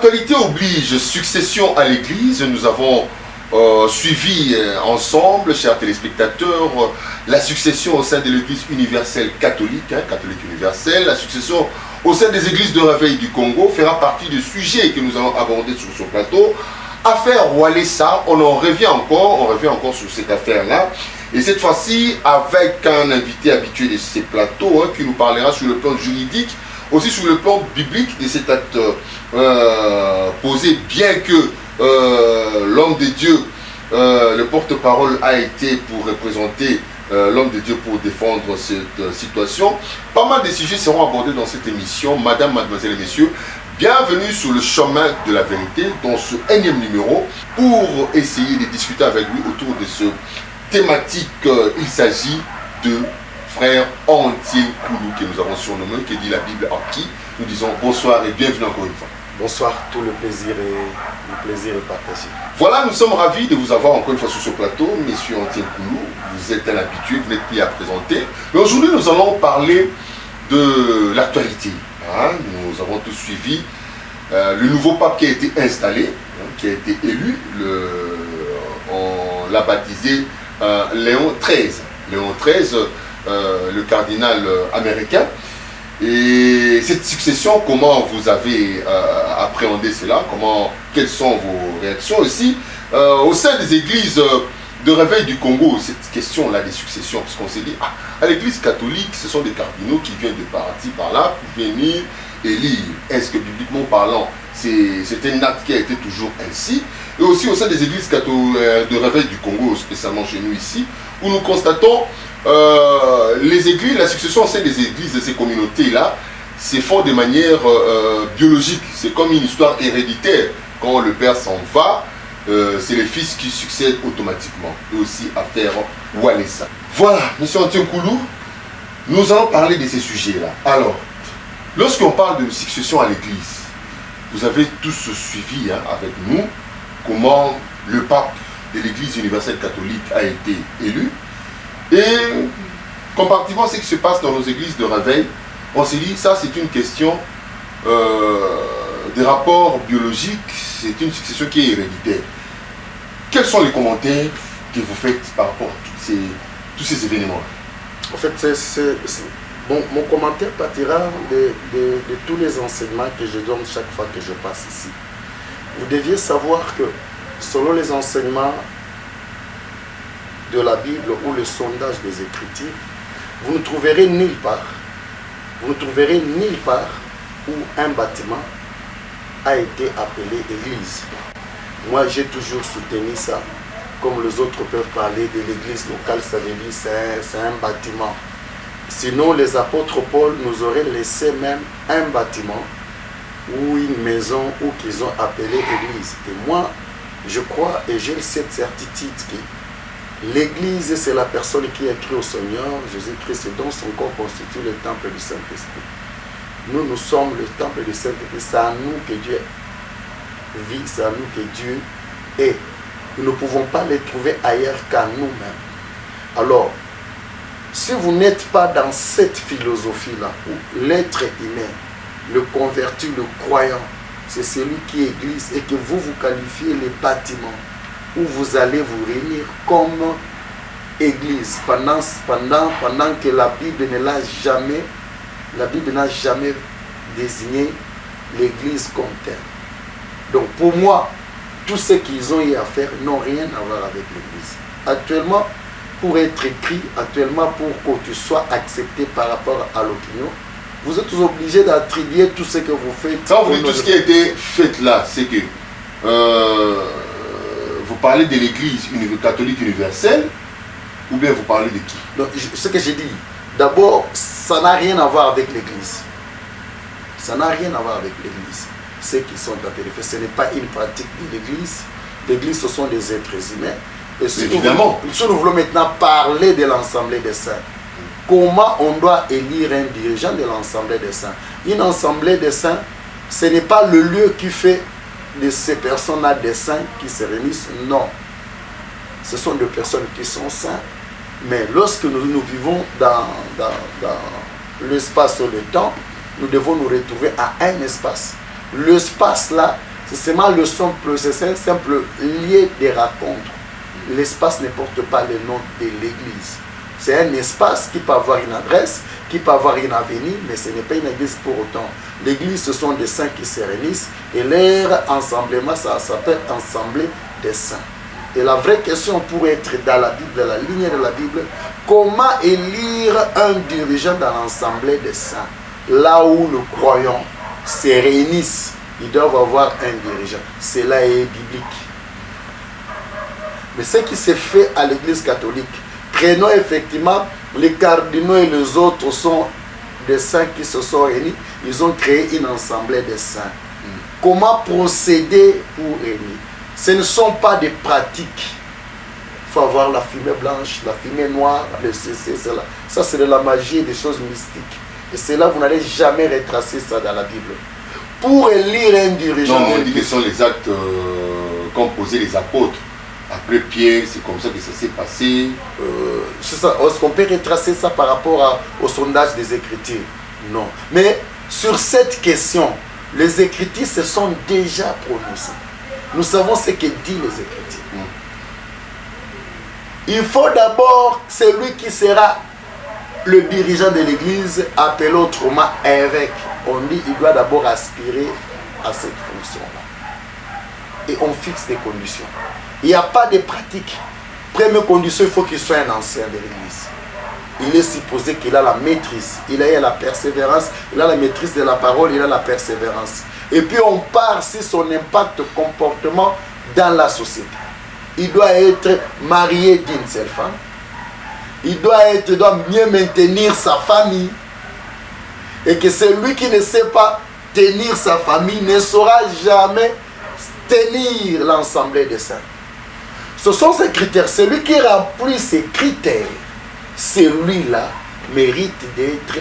Actualité oblige, succession à l'église. Nous avons suivi ensemble, chers téléspectateurs, la succession au sein de l'église universelle catholique, catholique universelle. La succession au sein des églises de réveil du Congo fera partie du sujet que nous allons aborder sur ce plateau. Affaire Walesa, on revient encore sur cette affaire-là. Et cette fois-ci, avec un invité habitué de ces plateaux, qui nous parlera sur le plan juridique, aussi sur le plan biblique de cet acte posé, bien que l'homme de Dieu, le porte-parole a été pour représenter l'homme de Dieu pour défendre cette situation. Pas mal de sujets seront abordés dans cette émission. Madame, mademoiselle et messieurs, bienvenue sur le chemin de la vérité dans ce énième numéro pour essayer de discuter avec lui autour de ce thématique. Il s'agit de frère Antien Koulou que nous avons surnommé, qui dit la Bible en qui. Nous disons bonsoir et bienvenue encore une fois. Bonsoir, tout le plaisir est partagé. Voilà, nous sommes ravis de vous avoir encore une fois sur ce plateau, Monsieur Antien Koulou. Vous êtes un habitué, vous n'êtes plus à présenter. Mais aujourd'hui, nous allons parler de l'actualité. Nous avons tous suivi le nouveau pape qui a été installé, qui a été élu. On l'a baptisé Léon XIII. Léon XIII, le cardinal américain. Et cette succession, comment vous avez appréhendé cela? Quelles sont vos réactions aussi au sein des églises de réveil du Congo, cette question-là des successions? Parce qu'on s'est dit, à l'église catholique, ce sont des cardinaux qui viennent de par-ci, par-là, pour venir élire. Est-ce que bibliquement parlant, c'est un acte qui a été toujours ainsi? Et aussi au sein des églises de réveil du Congo, spécialement chez nous ici, où nous constatons les églises, la succession au sein des églises de ces communautés-là, se font de manière biologique. C'est comme une histoire héréditaire. Quand le père s'en va, c'est les fils qui succèdent automatiquement. Et aussi affaire Walesa. Voilà, monsieur Antien Koulou, nous allons parler de ces sujets-là. Alors, lorsqu'on parle de succession à l'église, vous avez tous suivi avec nous comment le pape de l'église universelle catholique a été élu. Et comparativement à ce qui se passe dans nos églises de réveil, on s'est dit, ça c'est une question des rapports biologiques, c'est une succession qui est héréditaire. Quels sont les commentaires que vous faites par rapport à tous ces événements? En fait, mon commentaire partira de tous les enseignements que je donne chaque fois que je passe ici. Vous deviez savoir que selon les enseignements de la Bible ou le sondage des Écritures, vous ne trouverez nulle part où un bâtiment a été appelé église. Moi, j'ai toujours soutenu ça. Comme les autres peuvent parler de l'église locale, ça veut dire c'est un bâtiment. Sinon, les apôtres Paul nous auraient laissé même un bâtiment ou une maison où qu'ils ont appelé église. Et moi, je crois et j'ai cette certitude que l'église, c'est la personne qui a cru au Seigneur, Jésus-Christ, et dans son corps constitue le temple du Saint-Esprit. Nous sommes le temple du Saint-Esprit. C'est à nous que Dieu vit, c'est à nous que Dieu est. Nous ne pouvons pas les trouver ailleurs qu'à nous-mêmes. Alors, si vous n'êtes pas dans cette philosophie-là, où l'être humain, le converti, le croyant, c'est celui qui est église, et que vous qualifiez les bâtiments où vous allez vous réunir comme église pendant que la Bible n'a jamais désigné l'église comme telle. Donc pour moi, tout ce qu'ils ont eu à faire n'ont rien à voir avec l'église. Actuellement, pour être écrit, pour que tu sois accepté par rapport à l'opinion, vous êtes obligés d'attribuer tout ce que vous faites. Quand vous dites tout ce qui a été fait là, c'est que vous parlez de l'église catholique universelle ou bien vous parlez de qui? Donc, ce que j'ai dit, d'abord, ça n'a rien à voir avec l'église. Ça n'a rien à voir avec l'église. Ceux qui sont appelés, ce n'est pas une pratique de l'église. L'église, ce sont des êtres humains. Et si évidemment. Si nous voulons maintenant parler de l'Assemblée des saints, comment on doit élire un dirigeant de l'Assemblée des saints? Une Assemblée des saints, ce n'est pas le lieu qui fait de ces personnes-là des saints qui se réunissent, non. Ce sont des personnes qui sont saints, mais lorsque nous vivons dans l'espace ou le temps, nous devons nous retrouver à un espace. L'espace là, C'est seulement le simple, c'est un simple lieu de rencontre. L'espace ne porte pas le nom de l'église. C'est un espace qui peut avoir une adresse, qui peut avoir une avenue, mais ce n'est pas une église pour autant. L'église, ce sont des saints qui se réunissent et leur ensemblement, ça s'appelle assemblée des saints. Et la vraie question pour être dans la Bible, dans la ligne de la Bible, comment élire un dirigeant dans l'assemblée des saints? Là où nous croyons se réunissent, ils doivent avoir un dirigeant. Cela est biblique. Mais ce qui s'est fait à l'église catholique, prenons effectivement les cardinaux et les autres sont des saints qui se sont réunis, ils ont créé une assemblée des saints. Comment procéder pour réunir? Ce ne sont pas des pratiques. Il faut avoir la fumée blanche, la fumée noire, le ceci, cela. Ça, c'est de la magie et des choses mystiques. Et c'est là, vous n'allez jamais retracer ça dans la Bible. Pour élire un dirigeant... Non, on dit que ce sont les actes qu'ont posés les apôtres. Après Pierre, c'est comme ça que ça s'est passé. C'est ça. Est-ce qu'on peut retracer ça par rapport au sondage des Écritures? Non. Mais sur cette question, les Écritures se sont déjà prononcées. Nous savons ce que dit les Écritures. Il faut d'abord, celui qui sera le dirigeant de l'Église, appelé autrement évêque. On dit qu'il doit d'abord aspirer à cette fonction-là. Et on fixe des conditions. Il n'y a pas de pratique. Première condition, il faut qu'il soit un ancien de l'Église. Il est supposé qu'il a la maîtrise, il a la persévérance, il a la maîtrise de la parole, il a la persévérance. Et puis on part sur son impact comportement dans la société. Il doit être marié d'une seule femme. Il doit mieux maintenir sa famille. Et que celui qui ne sait pas tenir sa famille ne saura jamais tenir l'ensemble des saints. Ce sont ces critères. Celui qui remplit ces critères, celui-là mérite d'être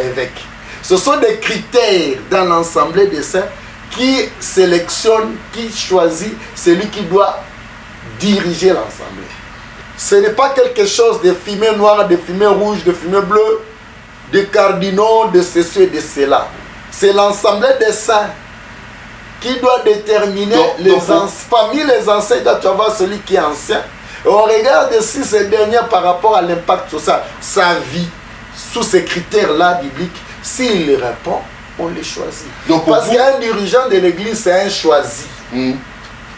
évêque. Ce sont des critères dans l'assemblée des saints qui sélectionnent, qui choisit celui qui doit diriger l'assemblée. Ce n'est pas quelque chose de fumée noire, de fumée rouge, de fumée bleue, de cardinaux, de ceci et de cela. C'est l'assemblée des saints qui doit déterminer parmi les anciens, tu vas voir celui qui est ancien. Et on regarde si ce dernier par rapport à l'impact social, sa vie, sous ces critères-là bibliques, s'il les répond, on les choisit. Donc, parce qu'un dirigeant de l'église, c'est un choisi.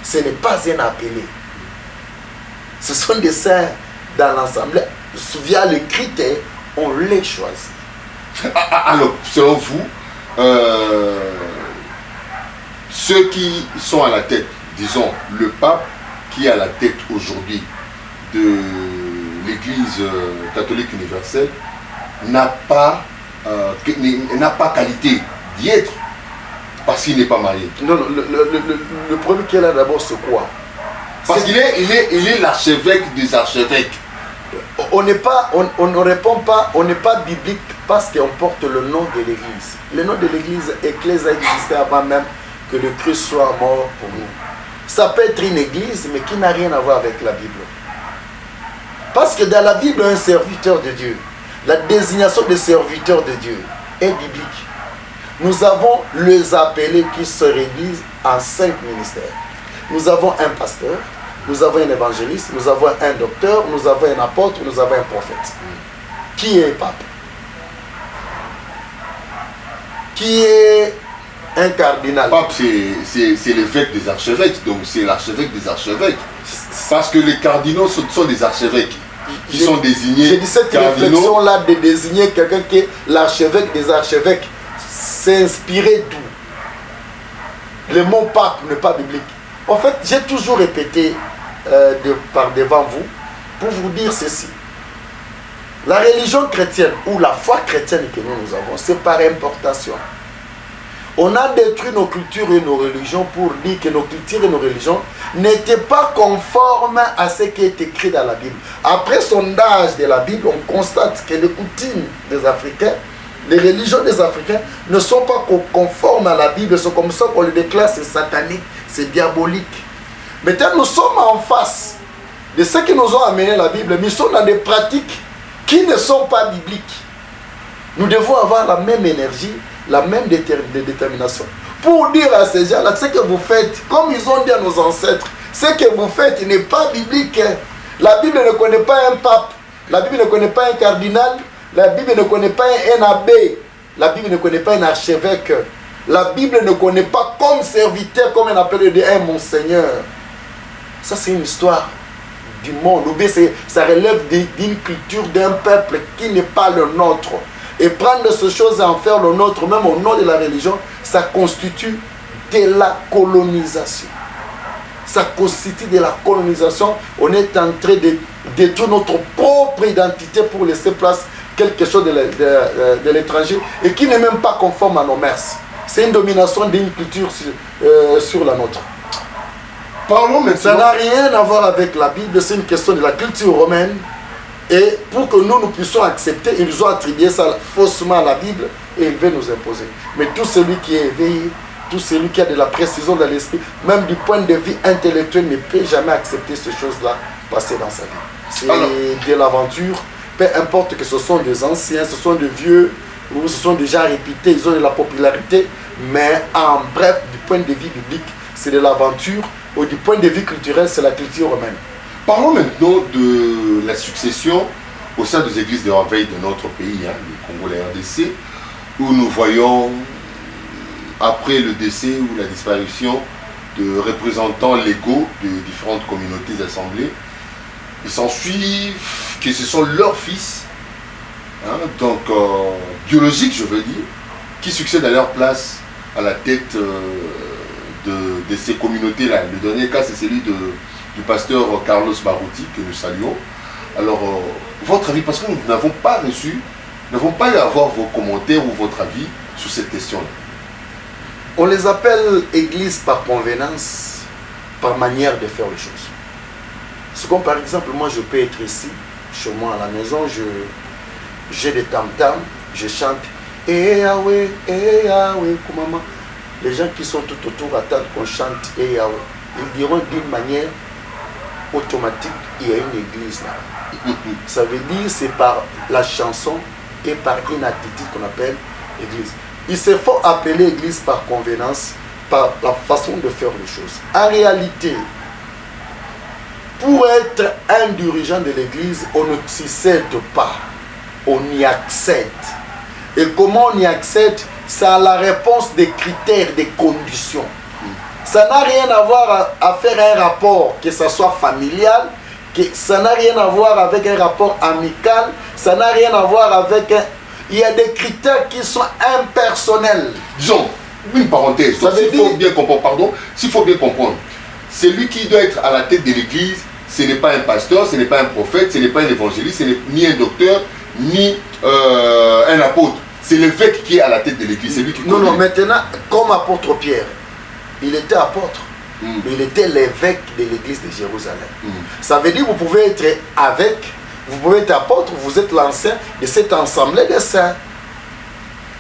Ce n'est pas un appelé. Ce sont des saints dans l'ensemble. Via les critères, on les choisit. Alors, selon vous, ceux qui sont à la tête, disons, le pape qui est à la tête aujourd'hui de l'Église catholique universelle, n'a pas qualité d'y être parce qu'il n'est pas marié. Non, le problème qu'il y a là d'abord, c'est quoi? Parce qu'il est l'archevêque des archevêques. On ne répond pas, on n'est pas biblique parce qu'on porte le nom de l'Église. Le nom de l'Église, Église, a existé avant même que le Christ soit mort pour nous. Ça peut être une église, mais qui n'a rien à voir avec la Bible. Parce que dans la Bible, un serviteur de Dieu, la désignation des serviteurs de Dieu est biblique. Nous avons les appelés qui se réduisent en 5 ministères. Nous avons un pasteur, nous avons un évangéliste, nous avons un docteur, nous avons un apôtre, nous avons un prophète. Qui est pape? Qui est un cardinal? Pape, c'est l'évêque des archevêques, donc c'est l'archevêque des archevêques. Parce que les cardinaux sont des archevêques. Ils sont désignés. J'ai dit cette réflexion-là de désigner quelqu'un qui est l'archevêque des archevêques. C'est inspiré d'où? Le mot pape n'est pas biblique. En fait, j'ai toujours répété par devant vous pour vous dire ceci. La religion chrétienne ou la foi chrétienne que nous avons, c'est par importation. On a détruit nos cultures et nos religions pour dire que nos cultures et nos religions n'étaient pas conformes à ce qui est écrit dans la Bible. Après sondage de la Bible, on constate que les coutumes des Africains, les religions des Africains ne sont pas conformes à la Bible. C'est comme ça qu'on le déclare, c'est satanique, c'est diabolique. Maintenant, nous sommes en face de ceux qui nous ont amené la Bible, mais ils sont dans des pratiques qui ne sont pas bibliques. Nous devons avoir la même énergie, la même détermination pour dire à ces gens-là, ce que vous faites, comme ils ont dit à nos ancêtres, ce que vous faites n'est pas biblique. La Bible ne connaît pas un pape, la Bible ne connaît pas un cardinal, la Bible ne connaît pas un abbé, la Bible ne connaît pas un archevêque, la Bible ne connaît pas comme serviteur, comme on appelle un monseigneur. Ça, c'est une histoire du monde, ou bien ça relève d'une culture d'un peuple qui n'est pas le nôtre. Et prendre ces choses et en faire le nôtre, même au nom de la religion, ça constitue de la colonisation. Ça constitue de la colonisation. On est en train de détruire notre propre identité pour laisser place à quelque chose de l'étranger et qui n'est même pas conforme à nos mœurs. C'est une domination d'une culture sur la nôtre. Parlons maintenant. Ça n'a rien à voir avec la Bible, c'est une question de la culture romaine. Et pour que nous puissions accepter, ils ont attribué ça faussement à la Bible et ils veulent nous imposer. Mais tout celui qui est éveillé, tout celui qui a de la précision dans l'esprit, même du point de vue intellectuel, ne peut jamais accepter ces choses-là passer dans sa vie. C'est de l'aventure, peu importe que ce sont des anciens, ce sont des vieux, ou ce sont des gens réputés, ils ont de la popularité, mais en bref, du point de vue biblique, c'est de l'aventure, ou du point de vue culturel, c'est la culture romaine. Parlons maintenant de la succession au sein des églises de réveil de notre pays, le Congo, la RDC, où nous voyons, après le décès ou la disparition de représentants légaux de différentes communautés assemblées, il s'ensuit que ce sont leurs fils, donc biologiques je veux dire, qui succèdent à leur place à la tête de ces communautés-là. Le dernier cas, c'est celui du pasteur Carlos Barouti, que nous saluons. Alors, votre avis, parce que nous n'avons pas reçu, nous n'avons pas eu à avoir vos commentaires ou votre avis sur cette question-là. On les appelle églises par convenance, par manière de faire les choses. C'est comme par exemple, moi je peux être ici, chez moi à la maison, j'ai des tam-tams, je chante Eh Yahweh, Kumama. Les gens qui sont tout autour attendent qu'on chante Eh Yahweh. Ils diront d'une manière automatique, il y a une église là. Ça veut dire c'est par la chanson et par une attitude qu'on appelle église. Il se faut appeler église par convenance, par la façon de faire les choses. En réalité, pour être un dirigeant de l'église, on ne s'y cède pas, on y accède. Et comment on y accède? C'est à la réponse des critères, des conditions. Ça n'a rien à voir à faire un rapport, que ce soit familial, que ça n'a rien à voir avec un rapport amical, ça n'a rien à voir avec un... Il y a des critères qui sont impersonnels. Disons, une parenthèse, s'il faut bien comprendre, celui qui doit être à la tête de l'église, ce n'est pas un pasteur, ce n'est pas un prophète, ce n'est pas un évangéliste, ce n'est ni un docteur, ni un apôtre. C'est l'évêque qui est à la tête de l'église, c'est lui qui Non, maintenant, comme apôtre Pierre, il était apôtre, mais il était l'évêque de l'église de Jérusalem. Ça veut dire que vous pouvez être avec, vous pouvez être apôtre, vous êtes l'ancien de cette assemblée des saints.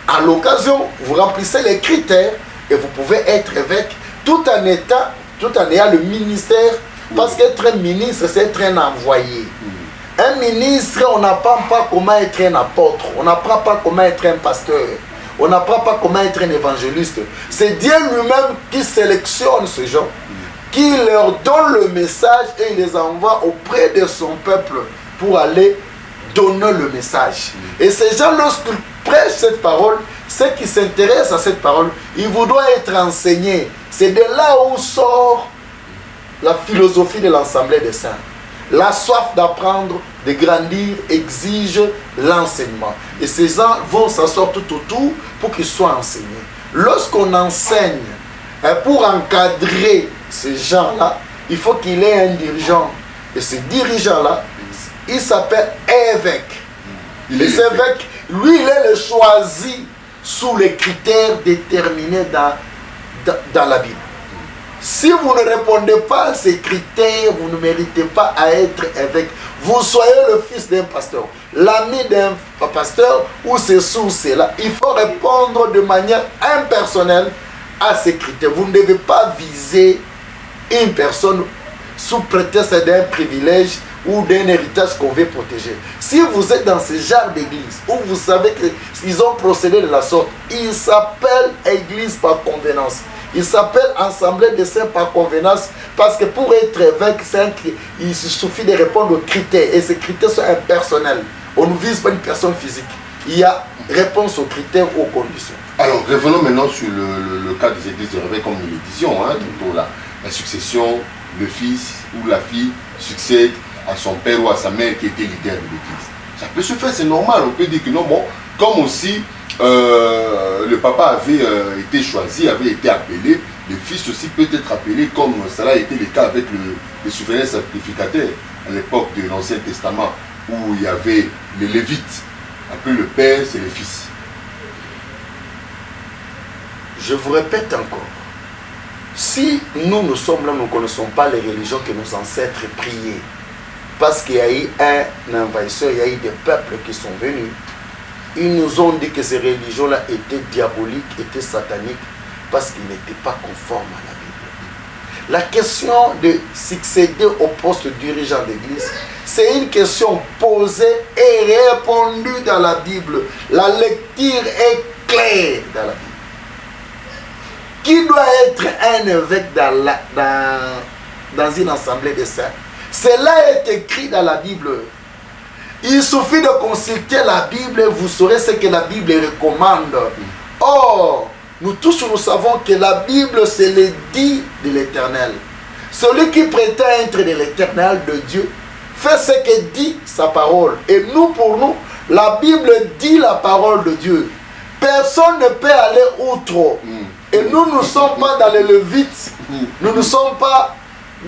À l'occasion, vous remplissez les critères et vous pouvez être évêque tout en ayant le ministère, parce qu'être un ministre, c'est être un envoyé. Un ministre, on n'apprend pas comment être un apôtre, on n'apprend pas comment être un pasteur, on n'apprend pas comment être un évangéliste. C'est Dieu lui-même qui sélectionne ces gens, qui leur donne le message et il les envoie auprès de son peuple pour aller donner le message. Et ces gens, lorsqu'ils prêchent cette parole, ceux qui s'intéressent à cette parole, ils voudraient être enseignés. C'est de là où sort la philosophie de l'Assemblée des saints. La soif d'apprendre, de grandir, exige l'enseignement. Et ces gens vont s'asseoir tout autour pour qu'ils soient enseignés. Lorsqu'on enseigne, pour encadrer ces gens-là, il faut qu'il ait un dirigeant. Et ce dirigeant-là, il s'appelle évêque. Les évêques, lui, il est le choisi sous les critères déterminés dans la Bible. Si vous ne répondez pas à ces critères, vous ne méritez pas à être évêque. Vous soyez le fils d'un pasteur, l'ami d'un pasteur, ou ceci ou cela. Il faut répondre de manière impersonnelle à ces critères. Vous ne devez pas viser une personne sous prétexte d'un privilège ou d'un héritage qu'on veut protéger. Si vous êtes dans ce genre d'église où vous savez qu'ils ont procédé de la sorte, il s'appelle église par convenance. Il s'appelle assemblée de saints par convenance parce que pour être évêque, il suffit de répondre aux critères et ces critères sont impersonnels. On ne vise pas une personne physique. Il y a réponse aux critères, aux conditions. Alors, revenons maintenant sur le cas des églises de réveil, comme nous le disions, hein, tantôt là. La succession, le fils ou la fille succède à son père ou à sa mère qui était leader de l'église. Ça peut se faire, c'est normal. On peut dire que non, bon, comme aussi le papa avait été choisi, avait été appelé, le fils aussi peut être appelé, comme cela a été le cas avec le souverain sacrificateur à l'époque de l'Ancien Testament, où il y avait les Lévites. Après le père, c'est le fils. Je vous répète encore, si nous sommes là, nous ne connaissons pas les religions que nos ancêtres priaient, parce qu'il y a eu un envahisseur, il y a eu des peuples qui sont venus, ils nous ont dit que ces religions-là étaient diaboliques, étaient sataniques, parce qu'ils n'étaient pas conformes à la Bible. La question de succéder au poste de dirigeant d'église, c'est une question posée et répondue dans la Bible. La lecture est claire dans la Bible. Qui doit être un évêque dans une assemblée de saints? Cela est écrit dans la Bible. Il suffit de consulter la Bible et vous saurez ce que la Bible recommande. Or, nous tous nous savons que la Bible c'est le dit de l'Éternel. Celui qui prétend être de l'Éternel, de Dieu, fait ce que dit sa parole. Et nous, pour nous, la Bible dit la parole de Dieu. Personne ne peut aller outre. Et nous ne sommes pas dans les Lévites. Nous ne sommes pas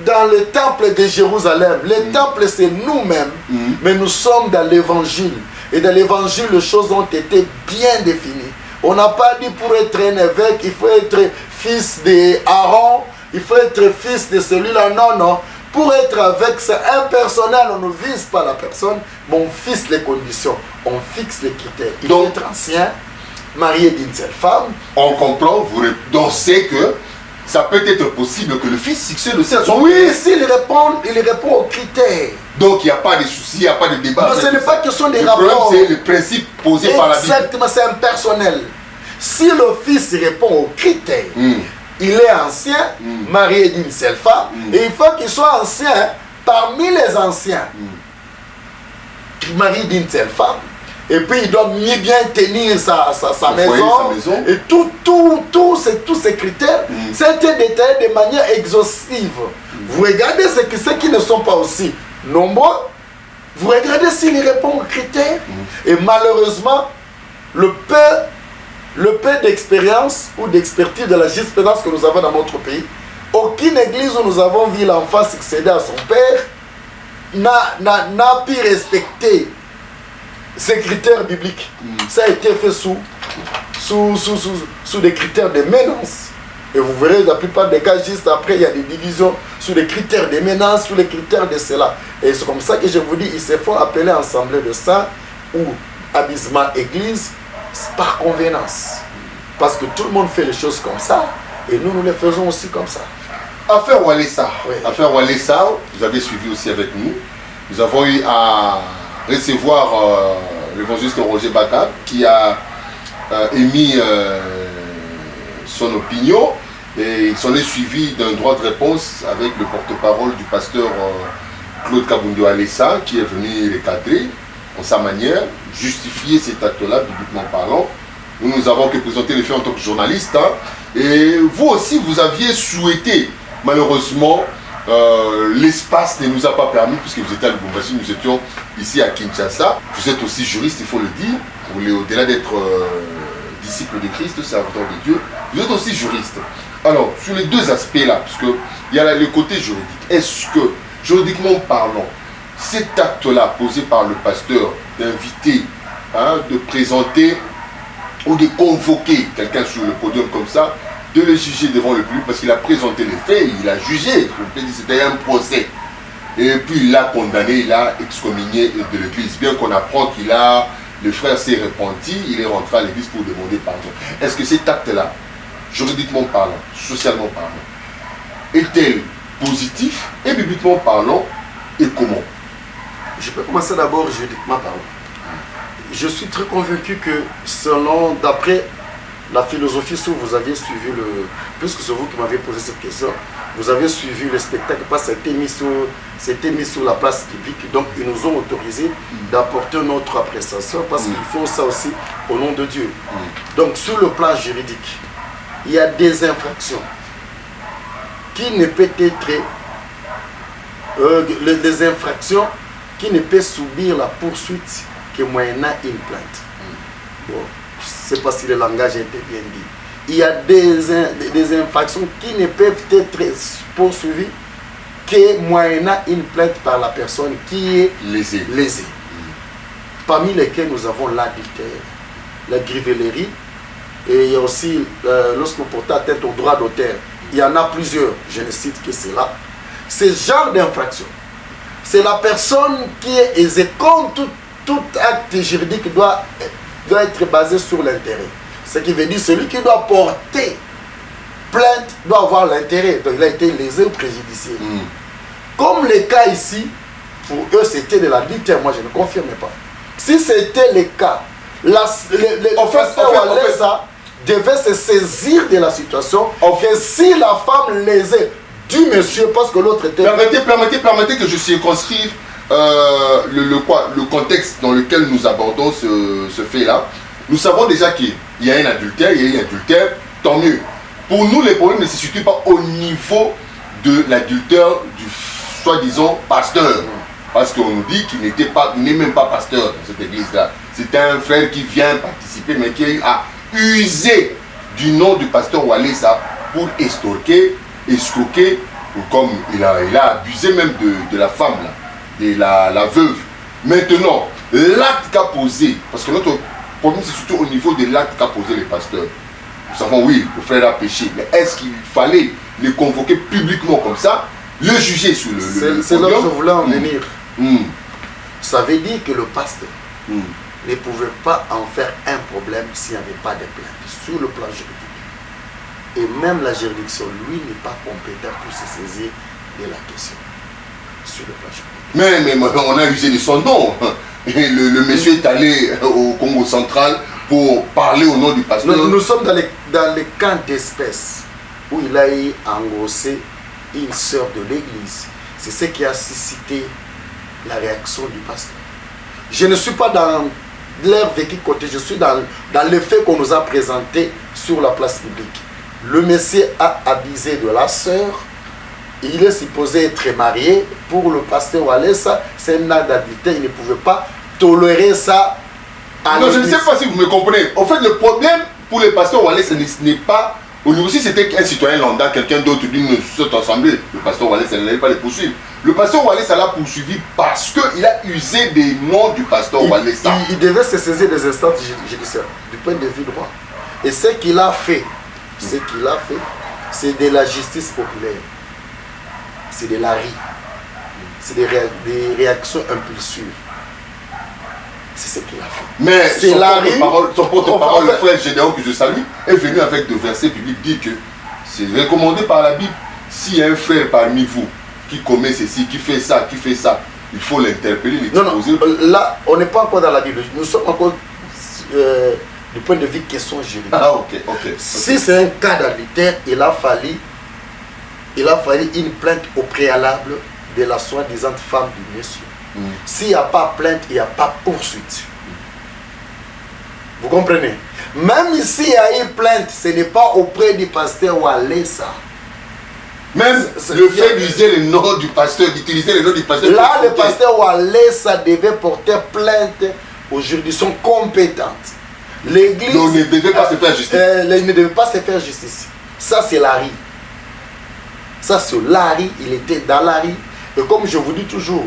dans le temple de Jérusalem. Le temple, c'est nous-mêmes. Mais nous sommes dans l'évangile. Et dans l'évangile, les choses ont été bien définies. On n'a pas dit pour être un évêque, il faut être fils d'Aaron, il faut être fils de celui-là. Non, non. Pour être avec, c'est impersonnel. On ne vise pas la personne, mais on fixe les conditions. On fixe les critères. Il faut être ancien, marié d'une seule femme. On comprend, donc c'est que ça peut être possible que le fils succède aussi à son père. Oui, s'il répond, il répond aux critères. Donc il n'y a pas de souci, il n'y a pas de débat. Mais ce n'est pas question des rapports. C'est le principe posé par la Bible. Exactement, c'est impersonnel. Si le fils répond aux critères, il est ancien, marié d'une seule femme, et il faut qu'il soit ancien parmi les anciens. Marié d'une seule femme. Et puis il doit bien tenir sa maison. Et tous ces critères, c'était détaillé de manière exhaustive. Vous regardez ceux qui ne sont pas aussi nombreux, vous regardez s'il répond aux critères. Et malheureusement, le peu d'expérience ou d'expertise de la jurisprudence que nous avons dans notre pays, aucune église où nous avons vu l'enfant succéder à son père n'a pu respecter ces critères bibliques. Ça a été fait sous des critères de menace. Et vous verrez, la plupart des cas, juste après, il y a des divisions sous les critères de menace, sous les critères de cela. Et c'est comme ça que je vous dis, ils se font appeler assemblée de saints ou avisement église par convenance. Parce que tout le monde fait les choses comme ça, et nous les faisons aussi comme ça. Affaire Walesa. Oui. Affaire Walesa, vous avez suivi aussi avec nous. Nous avons eu à recevoir l'évangéliste Roger Baka qui a émis son opinion et il s'en est suivi d'un droit de réponse avec le porte-parole du pasteur Claude Kabundu Alessa qui est venu recadrer en sa manière, justifier cet acte-là, bibliquement parlant. Nous avons que présenter les faits en tant que journaliste. Et vous aussi, vous aviez souhaité, malheureusement, l'espace ne nous a pas permis, puisque vous étiez à Lubumbashi, nous étions ici à Kinshasa. Vous êtes aussi juriste, il faut le dire. Au-delà d'être disciple de Christ, serviteur de Dieu, vous êtes aussi juriste. Alors, sur les deux aspects-là, parce qu'il y a le côté juridique, est-ce que, juridiquement parlant, cet acte-là posé par le pasteur d'inviter, de présenter ou de convoquer quelqu'un sur le podium comme ça, de le juger devant le public parce qu'il a présenté les faits, il a jugé, c'était un procès. Et puis il l'a condamné, il a excommunié de l'église. Bien qu'on apprend qu'il a, le frère s'est repenti, il est rentré à l'église pour demander pardon. Est-ce que cet acte-là, juridiquement parlant, socialement parlant, est-il positif et bibliquement parlant et comment? Je peux commencer d'abord juridiquement parlant. Je suis très convaincu que selon, d'après la philosophie, si vous aviez suivi puisque c'est vous qui m'avez posé cette question, vous avez suivi le spectacle parce que c'était mis sur la place publique, donc ils nous ont autorisé d'apporter notre appréciation parce qu'ils font ça aussi au nom de Dieu. Donc sur le plan juridique, il y a des infractions qui ne peuvent être des infractions qui ne peuvent subir la poursuite que moyennant une plainte. Bon, je ne sais pas si le langage a été bien dit. Il y a des infractions qui ne peuvent être poursuivies que moyennant une plainte par la personne qui est lésée. Parmi lesquels nous avons l'adultère, la grivellerie, et il y a aussi, lorsque vous portez atteinte au droit d'auteur, il y en a plusieurs, je ne cite que cela. Ce genre d'infraction, c'est la personne qui est aisée, comme tout acte juridique doit être basé sur l'intérêt. Ce qui veut dire celui qui doit porter plainte doit avoir l'intérêt. Donc il a été lésé ou préjudicié. Comme le cas ici, pour eux c'était de l'adultère, moi je ne confirme pas. Si c'était le cas, ça devait se saisir de la situation. Que si la femme lésée du monsieur, parce que l'autre était... Permettez que je circonscrive le contexte dans lequel nous abordons ce fait-là. Nous savons déjà qu'il y a un adultère, tant mieux. Pour nous, les problèmes ne se situent pas au niveau de l'adultère du soi-disant pasteur. Parce qu'on nous dit qu'il n'est même pas pasteur dans cette église-là. C'est un frère qui vient participer, mais qui a usé du nom du pasteur Walesa pour escroquer, comme il a abusé même de la femme, là, de la veuve. Maintenant, l'acte qu'a posé, parce que notre problème c'est surtout au niveau de l'acte qu'a posé le pasteur. Nous savons, oui, le frère a péché, mais est-ce qu'il fallait le convoquer publiquement comme ça, le juger sur le c'est là que je voulais en venir. Ça veut dire que le pasteur ne pouvait pas en faire un problème s'il n'y avait pas de plainte sur le plan juridique. Et même la juridiction, lui, n'est pas compétent pour se saisir de la question sur le plan juridique. Mais on a usé de son nom. Et le monsieur est allé au Congo central pour parler au nom du pasteur. Nous sommes dans les cas d'espèce où il a engrossé une sœur de l'église. C'est ce qui a suscité la réaction du pasteur. Je ne suis pas dans l'air vécu côté, je suis dans le fait qu'on nous a présenté sur la place publique. Le monsieur a abusé de la sœur. Il est supposé être marié. Pour le pasteur Walesa, c'est un acte d'adultère. Il ne pouvait pas tolérer ça à l'église. Non, je ne sais pas si vous me comprenez. En fait, le problème pour le pasteur Walesa, ce n'est pas... Au niveau si c'était un citoyen lambda, quelqu'un d'autre d'une autre assemblée, le pasteur Walesa n'allait pas le poursuivre. Le pasteur Walesa l'a poursuivi parce qu'il a usé des noms du pasteur Walesa. Il devait se saisir des instances judiciaires, du point de vue droit. Et ce qu'il a fait, c'est de la justice populaire. C'est de la rie. C'est des réactions impulsives. C'est ce qu'il a fait. Mais son porte-parole, le frère Gédéon que je salue, est venu avec des versets publics dire que c'est recommandé par la Bible. S'il y a un frère parmi vous qui commet ceci, qui fait ça, il faut l'interpeller, l'exposer. Là, on n'est pas encore dans la Bible. Nous sommes encore du point de vue question juridique. Ah, ok. Si c'est un cas d'adultère, il a fallu une plainte au préalable de la soi-disant femme du monsieur. S'il n'y a pas plainte, il n'y a pas poursuite. Vous comprenez? Même s'il y a une plainte, ce n'est pas auprès du pasteur Walesa. Même le fait d'utiliser le nom du pasteur, Là, le pasteur Walesa devait porter plainte aux juridictions compétentes. L'église... Donc, il ne devait pas se faire justice. Il ne devait pas se faire justice. Ça, c'est la rie. Il était dans la rie. Et comme je vous dis toujours,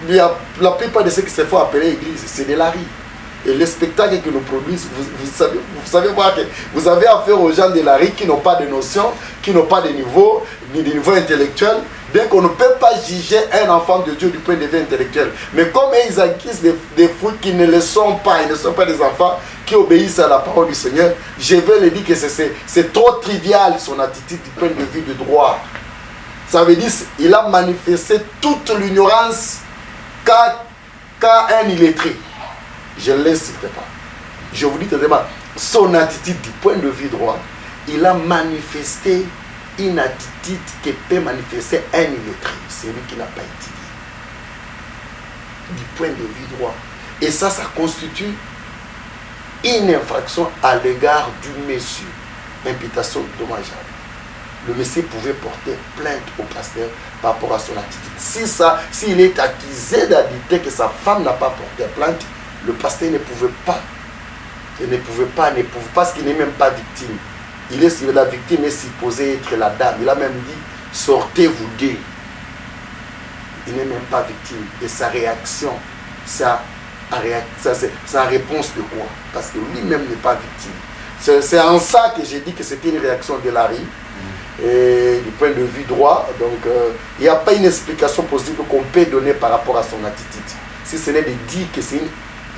la plupart de ceux qui se font appeler église, c'est de la rie. Et les spectacles que nous produisent, vous savez voir que vous avez affaire aux gens de la rie qui n'ont pas de notions, qui n'ont pas de niveau, ni de niveau intellectuel. Bien qu'on ne peut pas juger un enfant de Dieu du point de vue intellectuel. Mais comme ils acquisent des fruits qui ne le sont pas, ils ne sont pas des enfants qui obéissent à la parole du Seigneur, je vais le dire que c'est trop trivial son attitude du point de vue du droit. Ça veut dire qu'il a manifesté toute l'ignorance qu'un illettré. Je ne l'insulte pas. Je vous dis totalement, son attitude du point de vue droit, il a manifesté une attitude que peut manifester un illettré, celui qui n'a pas étudié. Du point de vue droit. Et ça constitue une infraction à l'égard du monsieur. Imputation dommageable. Le monsieur pouvait porter plainte au pasteur par rapport à son attitude. S'il est accusé d'adultère que sa femme n'a pas porté plainte, le pasteur ne pouvait pas. Parce qu'il n'est même pas victime. La victime est supposée être la dame. Il a même dit, sortez vous deux. Il n'est même pas victime. Et sa réaction, sa réponse de quoi? Parce que lui-même n'est pas victime. C'est en ça que j'ai dit que c'était une réaction de Larry. Et du point de vue droit, donc il n'y a pas une explication possible qu'on peut donner par rapport à son attitude. Si ce n'est de dire que c'est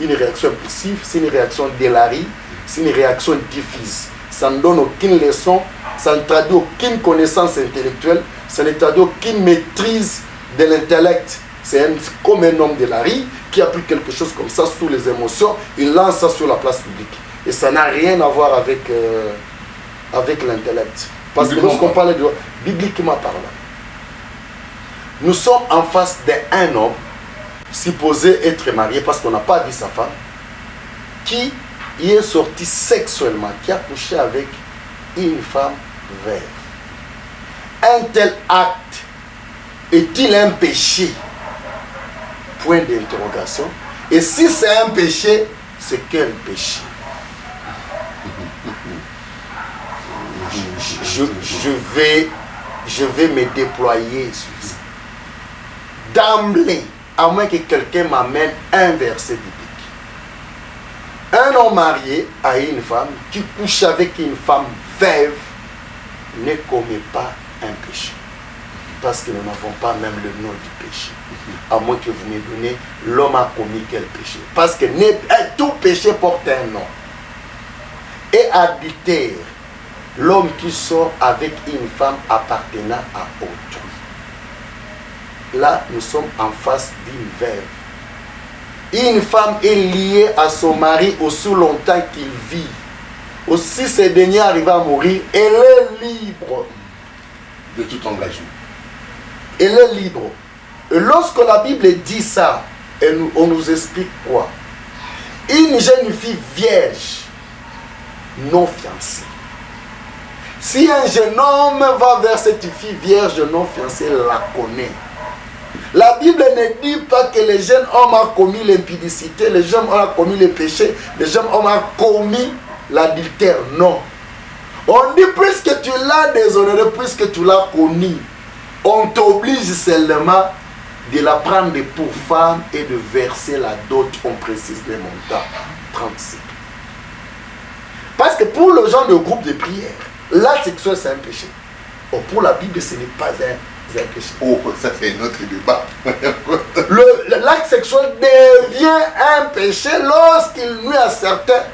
une réaction impulsive, c'est une réaction de Larry, c'est une réaction diffuse. Ça ne donne aucune leçon, ça ne traduit aucune connaissance intellectuelle, ça ne traduit aucune maîtrise de l'intellect. C'est comme un homme de Larry qui a pris quelque chose comme ça sous les émotions, il lance ça sur la place publique. Et ça n'a rien à voir avec l'intellect. Parce que lorsqu'on parle de bibliquement parlant, nous sommes en face d'un homme supposé être marié parce qu'on n'a pas vu sa femme, qui y est sorti sexuellement, qui a couché avec une femme veuve. Un tel acte est-il un péché? Point d'interrogation. Et si c'est un péché, c'est quel péché? Je vais me déployer sur ça. D'emblée, à moins que quelqu'un m'amène un verset biblique. Un homme marié à une femme qui couche avec une femme veuve ne commet pas un péché. Parce que nous n'avons pas même le nom du péché. À moins que vous me donnez, l'homme a commis quel péché? Parce que tout péché porte un nom. Et adultère, l'homme qui sort avec une femme appartenant à autrui. Là, nous sommes en face d'une veuve. Une femme est liée à son mari aussi longtemps qu'il vit. Aussi, ce dernier arrive à mourir, elle est libre de tout engagement. Elle est libre. Et lorsque la Bible dit ça, on nous explique quoi? Une jeune fille vierge, non fiancée. Si un jeune homme va vers cette fille vierge non fiancée, la connaît. La Bible ne dit pas que le jeune homme a commis l'impudicité, le jeune homme a commis le péché, le jeune homme a commis l'adultère. Non. On dit puisque tu l'as déshonoré, puisque tu l'as connu, on t'oblige seulement de la prendre pour femme et de verser la dot, on précise les montants, 35. Parce que pour le genre de groupe de prière, l'acte sexuel c'est un péché. Or, pour la Bible, ce n'est pas un péché. Oh, ça c'est un autre débat. L'acte sexuel devient un péché lorsqu'il nuit à certains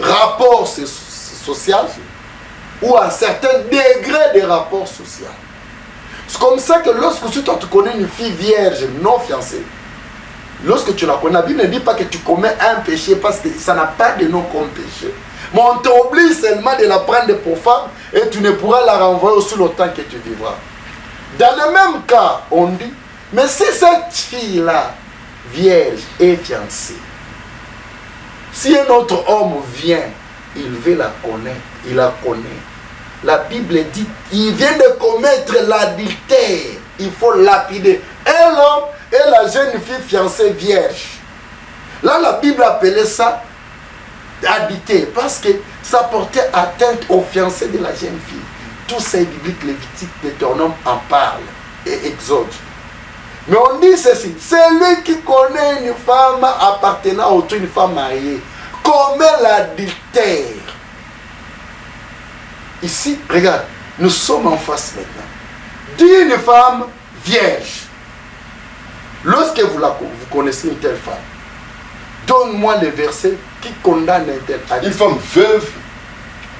rapports sociaux ou à certains degrés de rapports sociaux. C'est comme ça que lorsque tu connais une fille vierge non fiancée, lorsque tu la connais, la Bible ne dit pas que tu commets un péché parce que ça n'a pas de nom comme péché. Mais on t'oblige seulement de la prendre pour femme et tu ne pourras la renvoyer aussi longtemps que tu vivras. Dans le même cas, on dit, mais si cette fille-là, vierge, est fiancée, si un autre homme vient, il veut la connaître, il la connaît. La Bible dit, il vient de commettre l'adultère, il faut lapider. Et l'homme et la jeune fille fiancée vierge. Là, la Bible appelait ça adultère parce que ça portait atteinte aux fiancés de la jeune fille. Tous ces bibliques, Lévitique, Deutéronome en parlent et Exode. Mais on dit ceci, celui qui connaît une femme appartenant à autre, une femme mariée, commet l'adultère. Ici, regarde, nous sommes en face maintenant d'une femme vierge. Lorsque vous connaissez une telle femme, donne-moi le verset qui condamne un tel acte. Une femme veuve.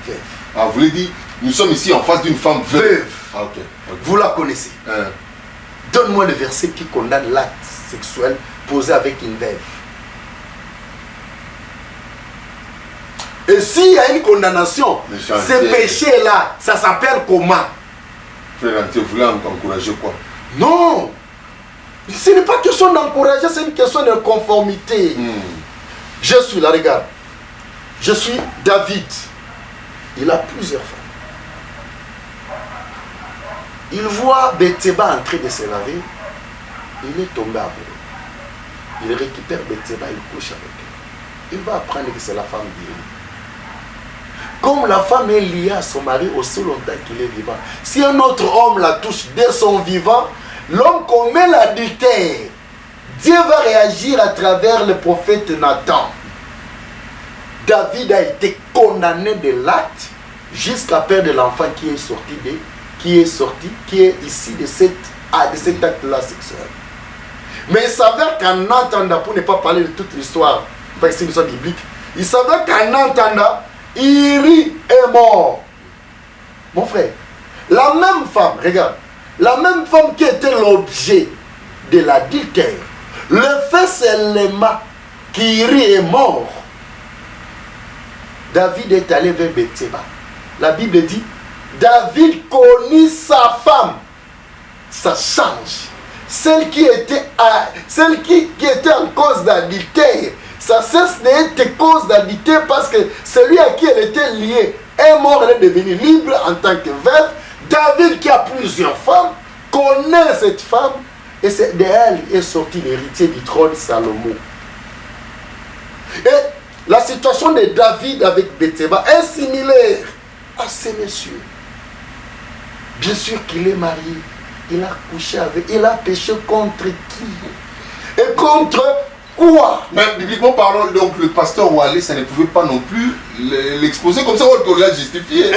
Veuve. Ah, vous voulez dire, nous sommes ici en face d'une femme veuve. Veuve. Ah, ok. Vous la connaissez. Donne-moi le verset qui condamne l'acte sexuel posé avec une veuve. Et s'il y a une condamnation, ce péché-là, ça s'appelle comment? Frère Antier, vous voulez encourager quoi? Non! Ce n'est pas question d'encourager, c'est une question de conformité. Je suis là, regarde. Je suis David. Il a plusieurs femmes. Il voit Bethséba en train de se laver. Il est tombé amoureux. Il récupère Bethséba, il couche avec elle. Il va apprendre que c'est la femme d'Élie. Comme la femme est liée à son mari aussi longtemps qu'il est vivant. Si un autre homme la touche dès son vivant, l'homme commet l'adultère. Dieu va réagir à travers le prophète Nathan. David a été condamné de l'acte jusqu'à perdre l'enfant qui est sorti qui est ici de cet acte-là sexuel. Mais il s'avère qu'en entendant, pour ne pas parler de toute l'histoire, parce que c'est une histoire biblique, il s'avère qu'en entendant, Iri est mort. Mon frère, la même femme, regarde, la même femme qui était l'objet de l'adultère, le fait seulement qu'Iri est mort, David est allé vers Bethséba. La Bible dit, David connut sa femme. Ça change. Celle qui était en cause d'adultère, ça cesse d'être cause d'adultère parce que celui à qui elle était liée est mort, elle est devenue libre en tant que veuve. David, qui a plusieurs femmes, connaît cette femme et c'est de elle est sorti l'héritier du trône Salomon. Et la situation de David avec Bethséba est similaire à ces messieurs. Bien sûr qu'il est marié, il a couché avec, il a péché contre qui? Et contre quoi? Mais bibliquement parlant, donc le pasteur Wallé, ça ne pouvait pas non plus l'exposer comme ça, on l'a justifié.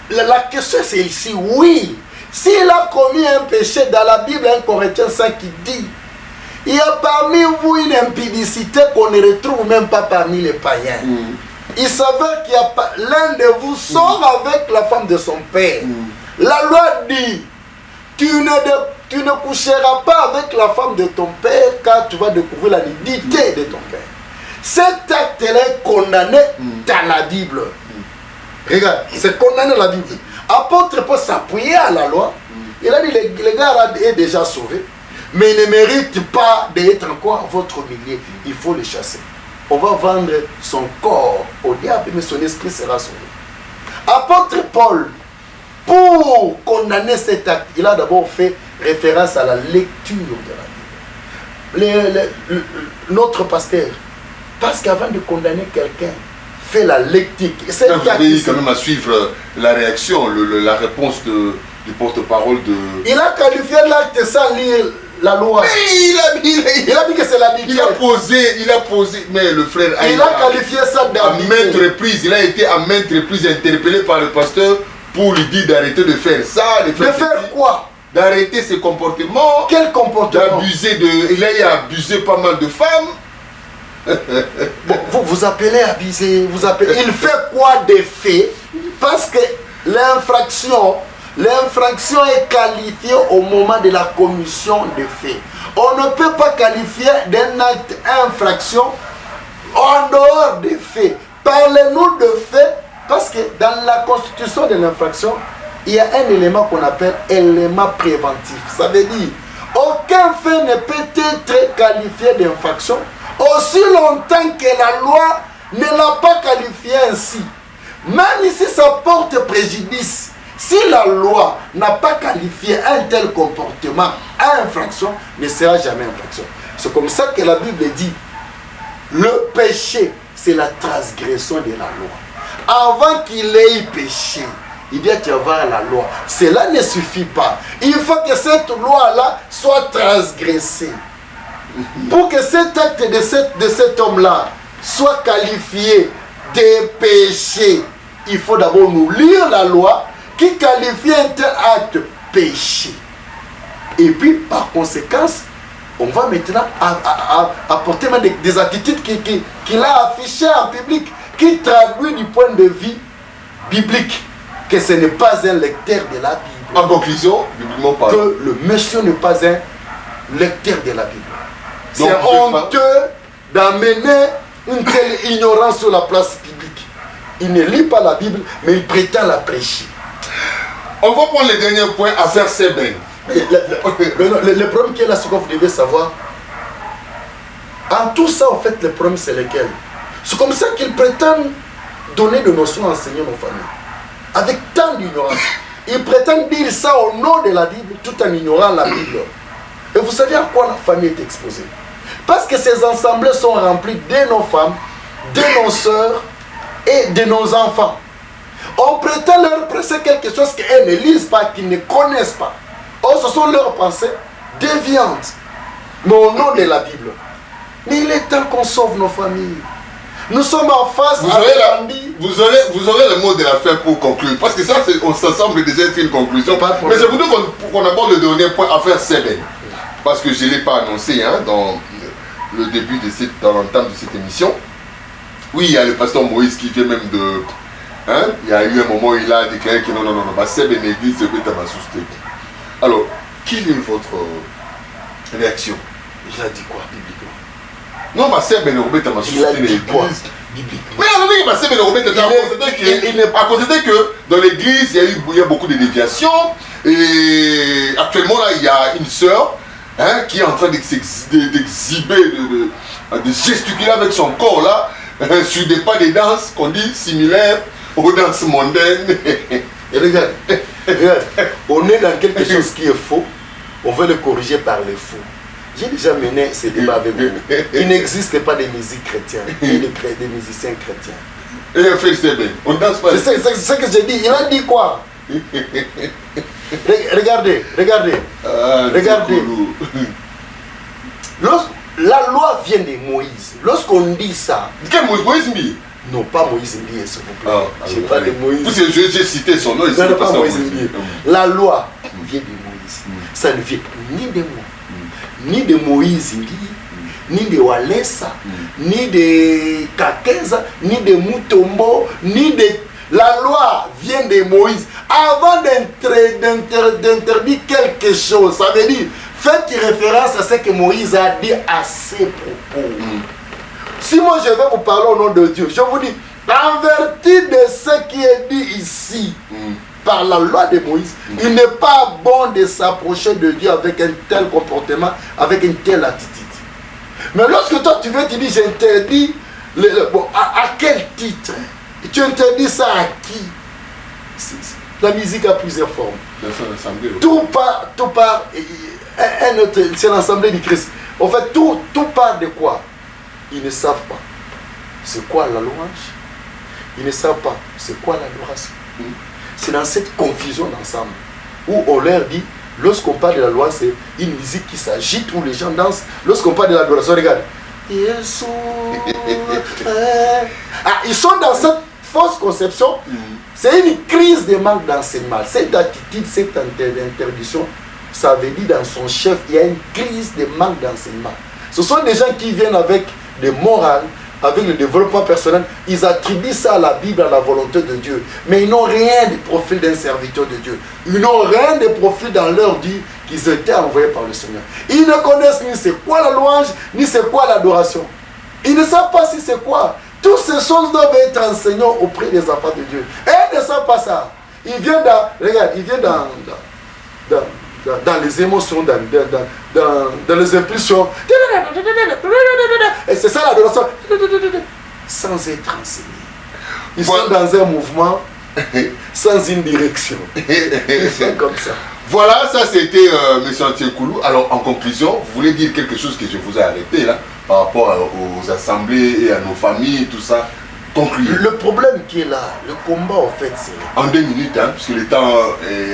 La question c'est ici, oui. S'il a commis un péché, dans la Bible, 1 Corinthiens 5 qui dit, il y a parmi vous une impudicité qu'on ne retrouve même pas parmi les païens. Il s'avère qu'il y a l'un de vous sort avec la femme de son père. La loi dit, tu ne coucheras pas avec la femme de ton père car tu vas découvrir la nudité de ton père. Cet acte-là est condamné dans la Bible. Regarde, c'est condamné dans la Bible. Apôtre Paul s'appuyer à la loi. Il a dit, le gars est déjà sauvé. Mais il ne mérite pas d'être encore votre milieu. Il faut le chasser. On va vendre son corps au diable, mais son esprit sera sauvé. Apôtre Paul, pour condamner cet acte, il a d'abord fait référence à la lecture de la Bible. Notre pasteur, parce qu'avant de condamner quelqu'un, fait la lecture. Vous avez quand même à suivre la réaction, la réponse du porte-parole de... Il a qualifié l'acte sans lire la loi. Mais il a dit que c'est la Bible. Il a posé, mais le frère il a qualifié ça à maintes reprises. Il a été à maintes reprises interpellé par le pasteur pour lui dire d'arrêter de faire ça. De faire quoi? D'arrêter ses comportements. Quel comportement? Il a abusé pas mal de femmes. Vous appelez abuser, il fait quoi des faits? Parce que l'infraction est qualifiée au moment de la commission des faits. On ne peut pas qualifier d'un acte infraction en dehors des faits. Parlez-nous de faits, parce que dans la constitution de l'infraction, il y a un élément qu'on appelle élément préventif. Ça veut dire, aucun fait ne peut être qualifié d'infraction aussi longtemps que la loi ne l'a pas qualifié ainsi. Même si ça porte préjudice, si la loi n'a pas qualifié un tel comportement à infraction, ne sera jamais infraction. C'est comme ça que la Bible dit, le péché, c'est la transgression de la loi. Avant qu'il ait péché, il doit y avoir la loi. Cela ne suffit pas. Il faut que cette loi-là soit transgressée. Pour que cet acte de cet homme-là soit qualifié de péché, il faut d'abord nous lire la loi qui qualifie un tel acte péché. Et puis, par conséquence, on va maintenant apporter des attitudes qu'il a affichées en public, qui traduit du point de vue biblique que ce n'est pas un lecteur de la Bible. En conclusion, bibliquement parlant, que le monsieur n'est pas un lecteur de la Bible. C'est honteux d'amener une telle ignorance sur la place publique. Il ne lit pas la Bible, mais il prétend la prêcher. On va prendre le dernier point, affaire Seben. Le problème qui est là, c'est que vous devez savoir. En tout ça, en fait, le problème, c'est lequel? C'est comme ça qu'ils prétendent donner de notions à enseigner nos familles. Avec tant d'ignorance. Ils prétendent dire ça au nom de la Bible, tout en ignorant la Bible. Et vous savez à quoi la famille est exposée? Parce que ces assemblées sont remplies de nos femmes, de nos sœurs et de nos enfants. On prétend leur presser quelque chose qu'elles ne lisent pas, qu'ils ne connaissent pas. Or, ce sont leurs pensées déviantes, mais au nom de la Bible. Mais il est temps qu'on sauve nos familles. Nous sommes en face vous aurez le mot de la fin pour conclure. Parce que ça, on s'assemble déjà être une conclusion. Mais je voudrais qu'on aborde le dernier point, affaire Seben. Parce que je ne l'ai pas annoncé dans le début de dans l'entame de cette émission. Oui, il y a le pasteur Moïse qui vient même de... il y a eu un moment où il a déclaré que non, Seben église, c'est peut-être ma sous-stéque. Alors, quelle est votre réaction? Il a dit quoi bibliquement? Non, ma sœur Bénérobé est ma société de l'église. Mais alors, oui, ma sœur Bénérobé est à considérer que dans l'église, il y a beaucoup de déviations. Et actuellement, là, il y a une sœur qui est en train d'exhiber, de gesticuler avec son corps, là, sur des pas de danse qu'on dit similaires aux danses mondaines. Et regarde, on est dans quelque chose qui est faux, on veut le corriger par les faux. J'ai déjà mené ce débat avec vous. Il n'existe pas de musique chrétienne et des musiciens chrétiens. Et on fait le bien. On danse pas. C'est ce que j'ai dit. Il a dit quoi? Regardez. Regardez. La loi vient de Moïse. Lorsqu'on dit ça... Quel Moïse Mbi? Non, pas Moïse Mbi, s'il vous plaît. Je pas de Moïse. Parce que j'ai cité son nom. Non, pas Moïse Mbi. La loi vient de Moïse. Ça ne vient ni de moi, ni de Moïse ni de Walesa, ni de Kakeza, ni de Mutombo, ni de... La loi vient de Moïse. Avant d'interdire quelque chose, ça veut dire, faites référence à ce que Moïse a dit à ses propos. Si moi je vais vous parler au nom de Dieu, je vous dis, en vertu de ce qui est dit ici, par la loi de Moïse, il n'est pas bon de s'approcher de Dieu avec un tel comportement, avec une telle attitude. Mais lorsque toi tu veux te dire, j'interdis, à quel titre? Tu interdis ça à qui? La musique a plusieurs formes. Tout part, c'est l'assemblée du Christ. En fait, tout part de quoi? Ils ne savent pas. C'est quoi la louange? Ils ne savent pas. C'est quoi l'adoration? C'est dans cette confusion d'ensemble où on leur dit, lorsqu'on parle de la loi, c'est une musique qui s'agite où les gens dansent. Lorsqu'on parle de l'adoration, regarde. Ils sont dans cette fausse conception. C'est une crise de manque d'enseignement. Cette attitude, cette interdiction, ça veut dire dans son chef, il y a une crise de manque d'enseignement. Ce sont des gens qui viennent avec des morales, avec le développement personnel, ils attribuent ça à la Bible, à la volonté de Dieu. Mais ils n'ont rien de profil d'un serviteur de Dieu. Ils n'ont rien de profil dans leur vie qu'ils étaient envoyés par le Seigneur. Ils ne connaissent ni c'est quoi la louange, ni c'est quoi l'adoration. Ils ne savent pas si c'est quoi. Toutes ces choses doivent être enseignées auprès des enfants de Dieu. Et ils ne savent pas ça. Ils viennent dans les émotions, dans les impulsions. Et c'est ça l'adoration. Sans être enseigné. Ils sont dans un mouvement sans une direction. C'est comme ça. Voilà, ça c'était M. Antiekoulou. Alors en conclusion, vous voulez dire quelque chose que je vous ai arrêté là, par rapport aux assemblées et à nos familles, tout ça? Concluez. Le problème qui est là, le combat en fait c'est... En 2 minutes, puisque le temps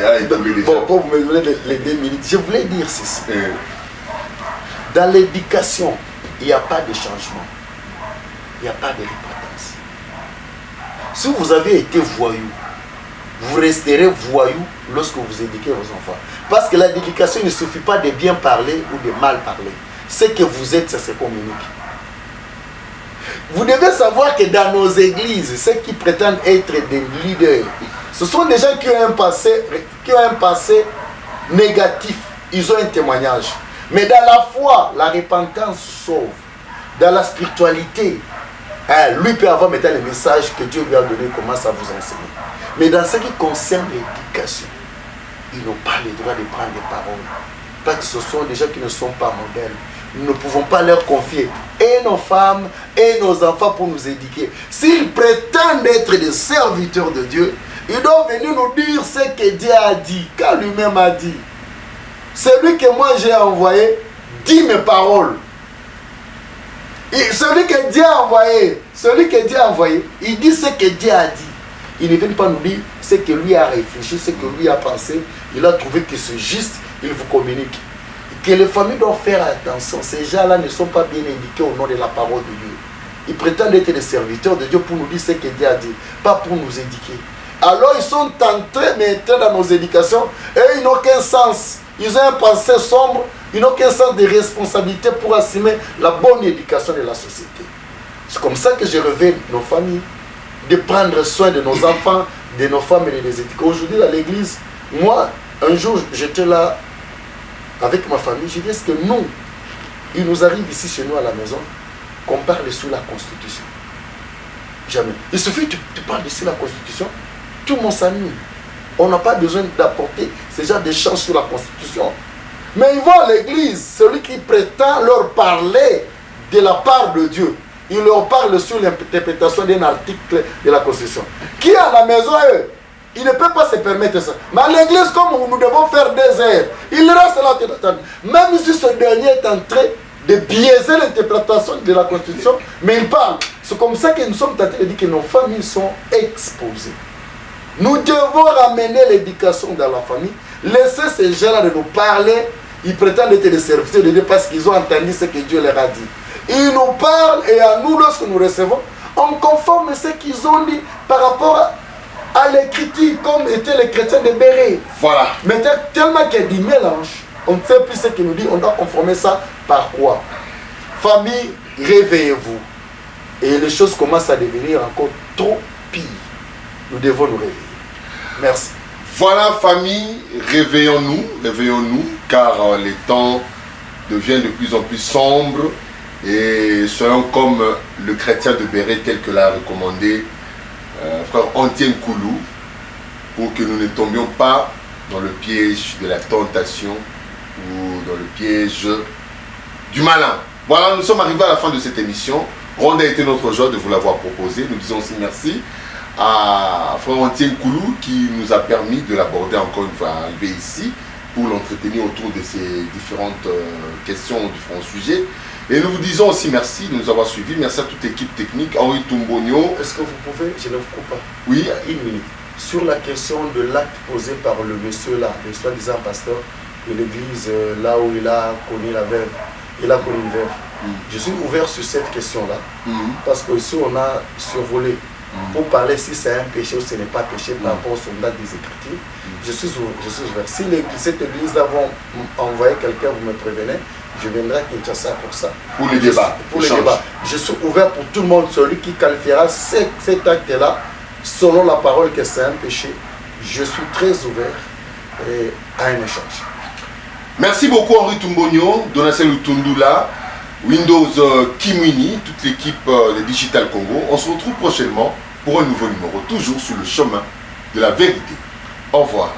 a écoulé déjà. Bon, pour vous me donner les 2 minutes, je voulais dire ceci. Dans l'éducation, il n'y a pas de changement. Il n'y a pas de repentance. Si vous avez été voyou, vous resterez voyou lorsque vous éduquez vos enfants. Parce que l'éducation ne suffit pas de bien parler ou de mal parler. Ce que vous êtes, ça se communique. Vous devez savoir que dans nos églises, ceux qui prétendent être des leaders, ce sont des gens qui ont un passé négatif. Ils ont un témoignage. Mais dans la foi, la repentance sauve. Dans la spiritualité, lui peut avoir maintenant le message que Dieu lui a donné, commence à vous enseigner. Mais dans ce qui concerne l'éducation, ils n'ont pas le droit de prendre des paroles. Parce que ce sont des gens qui ne sont pas modèles. Nous ne pouvons pas leur confier et nos femmes et nos enfants pour nous éduquer. S'ils prétendent être des serviteurs de Dieu, ils doivent venir nous dire ce que Dieu a dit, car lui-même a dit. Celui que moi j'ai envoyé dit mes paroles. Et celui que Dieu a envoyé, il dit ce que Dieu a dit. Il ne vient pas nous dire ce que lui a réfléchi, ce que lui a pensé. Il a trouvé que c'est juste, il vous communique. Que les familles doivent faire attention. Ces gens-là ne sont pas bien indiqués au nom de la parole de Dieu. Ils prétendent être des serviteurs de Dieu pour nous dire ce que Dieu a dit, pas pour nous éduquer. Alors ils sont entrés maintenant dans nos éducations et ils n'ont qu'un sens. Ils ont un pensée sombre, ils n'ont qu'un sens de responsabilité pour assumer la bonne éducation de la société. C'est comme ça que je réveille nos familles, de prendre soin de nos enfants, de nos femmes et de les éduquer. Aujourd'hui, dans l'église, moi, un jour, j'étais là avec ma famille, je dis, est-ce que nous, il nous arrive ici chez nous à la maison, qu'on parle sur la Constitution? Jamais. Il suffit que tu parles sur la Constitution, tout le monde s'anime. On n'a pas besoin d'apporter ce genre d'échange sur la Constitution. Mais ils vont à l'église, celui qui prétend leur parler de la part de Dieu, il leur parle sur l'interprétation d'un article de la Constitution. Qui est à la maison, eux, il ne peut pas se permettre ça. Mais à l'église, comme nous devons faire des heures, il reste là en train. Même si ce dernier est en train de biaiser l'interprétation de la Constitution, mais il parle. C'est comme ça que nous sommes tentés de dire que nos familles sont exposées. Nous devons ramener l'éducation dans la famille, laisser ces gens-là de nous parler. Ils prétendent être des serviteurs de Dieu parce qu'ils ont entendu ce que Dieu leur a dit. Ils nous parlent et à nous, lorsque nous recevons, on conforme ce qu'ils ont dit par rapport à l'écriture, comme étaient les chrétiens de Béret. Voilà. Mais tellement qu'il y a du mélange, on ne sait plus ce qu'il nous dit, on doit conformer ça par quoi? Famille, réveillez-vous. Et les choses commencent à devenir encore trop pires. Nous devons nous réveiller. Merci. Voilà, famille, réveillons-nous, car les temps deviennent de plus en plus sombres et soyons comme le chrétien de Béret tel que l'a recommandé frère Antien Koulou, pour que nous ne tombions pas dans le piège de la tentation ou dans le piège du malin. Voilà, nous sommes arrivés à la fin de cette émission. Ronde a été notre joie de vous l'avoir proposé. Nous disons aussi merci à frère Antien Koulou qui nous a permis de l'aborder encore une fois, arriver ici pour l'entretenir autour de ces différentes questions, différents sujets. Et nous vous disons aussi merci de nous avoir suivis. Merci à toute l'équipe technique. Henri Toumbonio. Est-ce que vous pouvez, je ne vous coupe pas. Oui. Une minute. Sur la question de l'acte posé par le monsieur là, le soi-disant pasteur de l'église, là où il a connu la veuve. Il a connu une veuve. Je suis ouvert sur cette question-là. Parce qu'ici, on a survolé. Pour parler si c'est un péché ou ce n'est pas péché par rapport au sondage des Écritures. Je suis ouvert. Si cette église-là va envoyer quelqu'un, vous me prévenez. Je viendrai à Kinshasa pour ça. Pour les débats. Pour les débats. Je suis ouvert pour tout le monde, celui qui qualifiera cet acte-là, selon la parole que c'est un péché. Je suis très ouvert à un échange. Merci beaucoup Henri Toumbonio, Donacel Utundula, Windows Kimwini, toute l'équipe de Digital Congo. On se retrouve prochainement pour un nouveau numéro, toujours sur le chemin de la vérité. Au revoir.